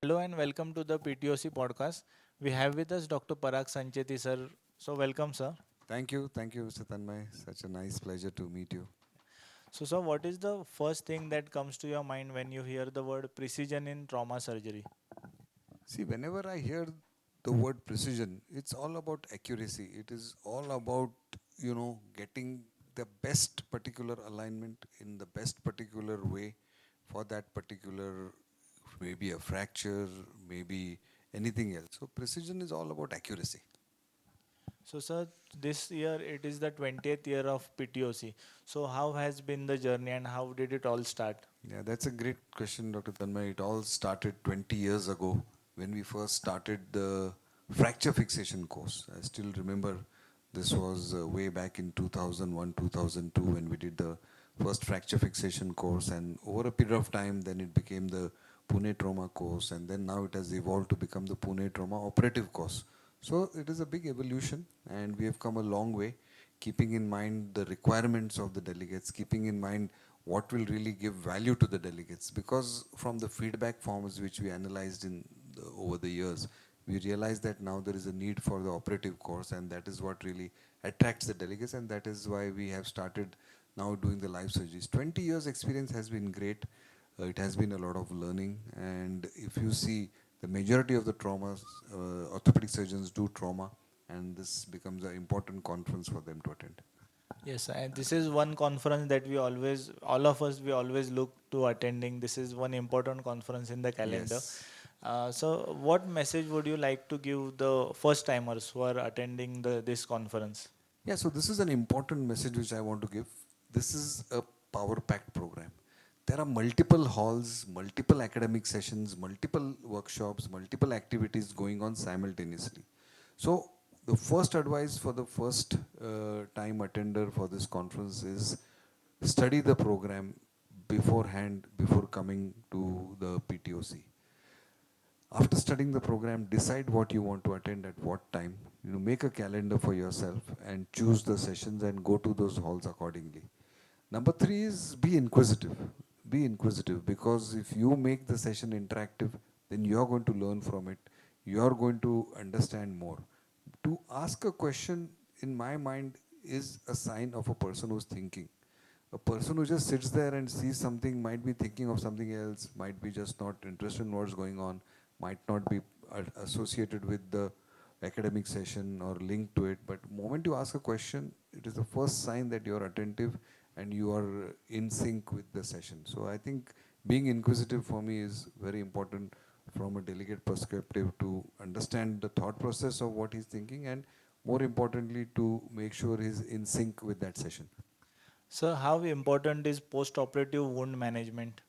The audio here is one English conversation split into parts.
Hello and welcome to the PTOC podcast. We have with us Dr. Parag Sancheti, sir. So, welcome, sir. Thank you, Chetan. Such a nice pleasure to meet you. So, sir, what is the first thing that comes to your mind when you hear the word precision in trauma surgery? See, whenever I hear the word precision, it's all about accuracy. It is all about, getting the best particular alignment in the best particular way for that particular, maybe a fracture, maybe anything else. So, precision is all about accuracy. So, sir, this year it is the 20th year of PTOC. So, how has been the journey and how did it all start? Yeah, that's a great question, Dr. Tanmay. It all started 20 years ago when we first started the fracture fixation course. I still remember this was way back in 2001, 2002 when we did the first fracture fixation course, and over a period of time then it became the Pune Trauma course, and then now it has evolved to become the Pune Trauma Operative Course. So it is a big evolution and we have come a long way, keeping in mind the requirements of the delegates, keeping in mind what will really give value to the delegates, because from the feedback forms which we analyzed over the years, we realized that now there is a need for the operative course, and that is what really attracts the delegates, and that is why we have started now doing the live surgeries. 20 years experience has been great. It has been a lot of learning, and if you see, the majority of the traumas, orthopedic surgeons do trauma, and this becomes an important conference for them to attend. Yes, and this is one conference that all of us, we always look to attending. This is one important conference in the calendar. Yes. So, what message would you like to give the first timers who are attending this conference? Yeah, so this is an important message which I want to give. This is a power packed program. There are multiple halls, multiple academic sessions, multiple workshops, multiple activities going on simultaneously. So, the first advice for the first time attender for this conference is study the program beforehand before coming to the PTOC. After studying the program, decide what you want to attend at what time. Make a calendar for yourself and choose the sessions and go to those halls accordingly. Number three is be inquisitive. Be inquisitive, because if you make the session interactive, then you are going to learn from it. You are going to understand more. To ask a question, in my mind, is a sign of a person who's thinking. A person who just sits there and sees something might be thinking of something else, might be just not interested in what's going on, might not be associated with the academic session or linked to it. But moment you ask a question, it is the first sign that you're attentive and you are in sync with the session. So I think being inquisitive for me is very important from a delegate perspective, to understand the thought process of what he's thinking, and more importantly to make sure he's in sync with that session. So, how important is post-operative wound management?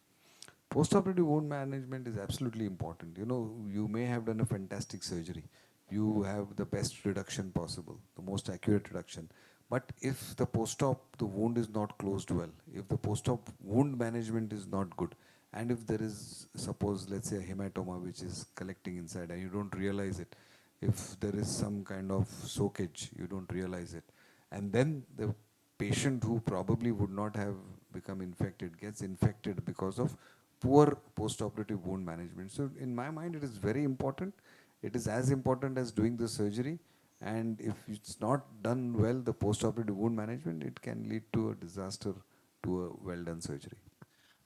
Post-operative wound management is absolutely important. You may have done a fantastic surgery. You have the best reduction possible, the most accurate reduction. But if the post-op, the wound is not closed well, if the post-op wound management is not good, and if there is, suppose, let's say a hematoma which is collecting inside and you don't realize it, if there is some kind of soakage, you don't realize it, and then the patient who probably would not have become infected gets infected because of poor post-operative wound management. So in my mind, it is very important. It is as important as doing the surgery. And if it's not done well, the post-operative wound management, it can lead to a disaster, to a well-done surgery.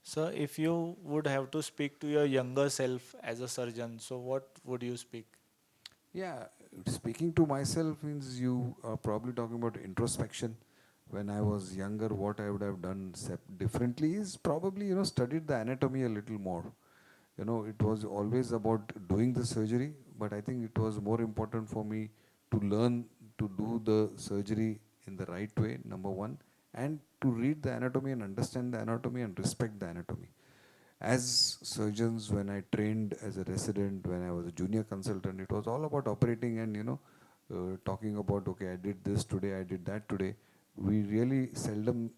So, if you would have to speak to your younger self as a surgeon, so what would you speak? Yeah, speaking to myself means you are probably talking about introspection. When I was younger, what I would have done differently is probably, studied the anatomy a little more. It was always about doing the surgery, but I think it was more important for me to learn to do the surgery in the right way, number one, and to read the anatomy and understand the anatomy and respect the anatomy. As surgeons, when I trained as a resident, when I was a junior consultant, it was all about operating and, talking about, okay, I did this today, I did that today. We really seldom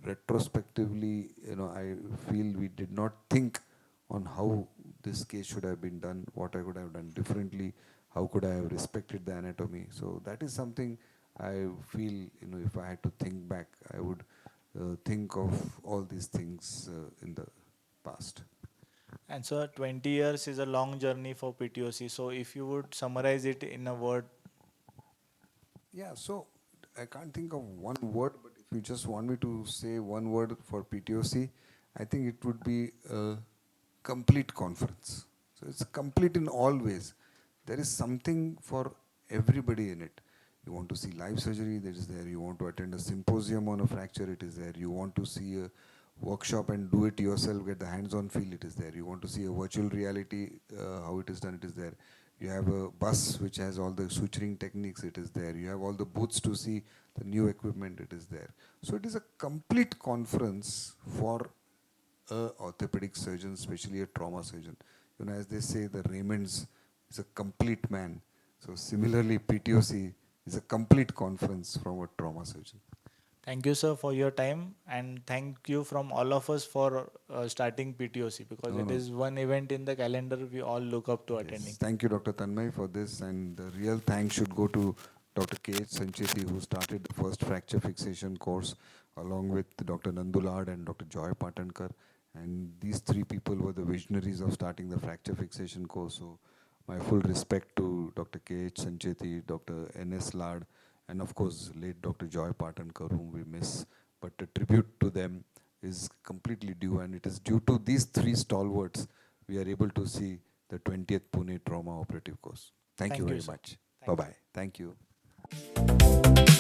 retrospectively, I feel we did not think on how this case should have been done, what I could have done differently, how could I have respected the anatomy. So that is something I feel, if I had to think back, I would think of all these things in the past. And so 20 years is a long journey for PTOC. So if you would summarize it in a word. Yeah, so I can't think of one word, but if you just want me to say one word for PTOC, I think it would be a complete conference. So it's complete in all ways. There is something for everybody in it. You want to see live surgery, that is there. You want to attend a symposium on a fracture, it is there. You want to see a workshop and do it yourself, get the hands-on feel, it is there. You want to see a virtual reality, how it is done, it is there. You have a bus which has all the suturing techniques, it is there. You have all the booths to see the new equipment, it is there. So it is a complete conference for a orthopedic surgeon, especially a trauma surgeon. You know, as they say, the Raymonds is a complete man. So similarly, PTOC is a complete conference from a trauma surgeon. Thank you, sir, for your time, and thank you from all of us for starting PTOC, because No, it no. is one event in the calendar we all look up to attending. Yes. Thank you, Dr. Tanmay, for this. And the real thanks should go to Dr. K.H. Sancheti, who started the first fracture fixation course, along with Dr. Nandulad and Dr. Joy Patankar. And these three people were the visionaries of starting the fracture fixation course. So my full respect to Dr. K.H. Sancheti, Dr. N.S. Lad, and of course, late Dr. Joy Patankar, whom we miss. But a tribute to them is completely due, and it is due to these three stalwarts we are able to see the 20th Pune Trauma Operative Course. Thank you Thank you, very sir. much. Thank you. Bye-bye. Thank you.